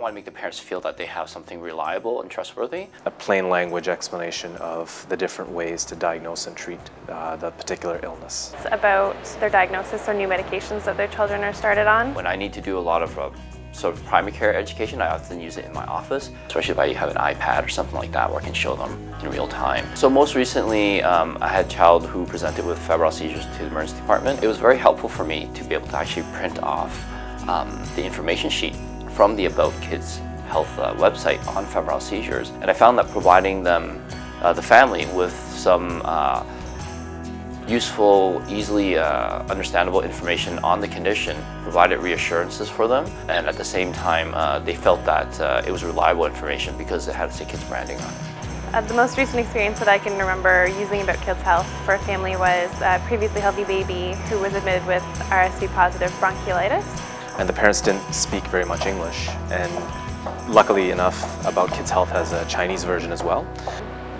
want to make the parents feel that they have something reliable and trustworthy. A plain language explanation of the different ways to diagnose and treat the particular illness. It's about their diagnosis or new medications that their children are started on. When I need to do a lot of sort of primary care education, I often use it in my office, especially if I have an iPad or something like that where I can show them in real time. So most recently, I had a child who presented with febrile seizures to the emergency department. It was very helpful for me to be able to actually print off the information sheet from the About Kids Health website on febrile seizures. And I found that providing them, the family, with some useful, easily understandable information on the condition provided reassurances for them, and at the same time they felt that it was reliable information because it had Sick Kids branding on it. The most recent experience that I can remember using About Kids Health for a family was a previously healthy baby who was admitted with RSV-positive bronchiolitis. And the parents didn't speak very much English, and luckily enough, About Kids Health has a Chinese version as well.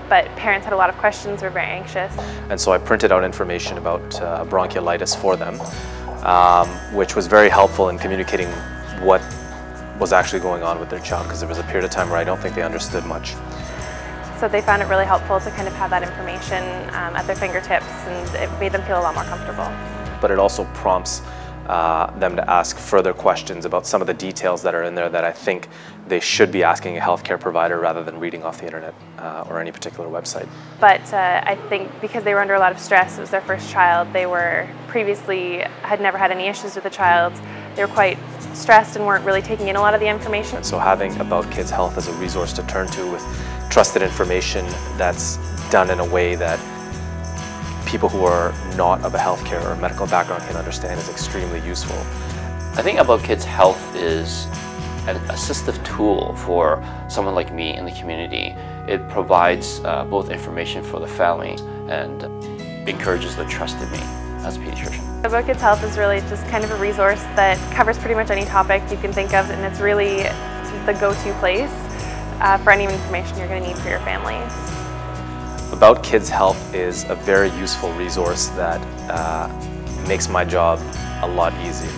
But parents had a lot of questions, were very anxious. And so I printed out information about bronchiolitis for them, which was very helpful in communicating what was actually going on with their child, because there was a period of time where I don't think they understood much. So they found it really helpful to kind of have that information at their fingertips, and it made them feel a lot more comfortable. But it also prompts them to ask further questions about some of the details that are in there that I think they should be asking a healthcare provider rather than reading off the internet or any particular website. But I think because they were under a lot of stress, it was their first child, they were previously had never had any issues with the child, they were quite stressed and weren't really taking in a lot of the information. And so having About Kids Health as a resource to turn to with trusted information that's done in a way that people who are not of a healthcare or medical background can understand is extremely useful. I think About Kids Health is an assistive tool for someone like me in the community. It provides both information for the family and encourages the trust in me as a pediatrician. About Kids Health is really just kind of a resource that covers pretty much any topic you can think of, and it's really the go-to place for any information you're going to need for your family. About Kids Health is a very useful resource that makes my job a lot easier.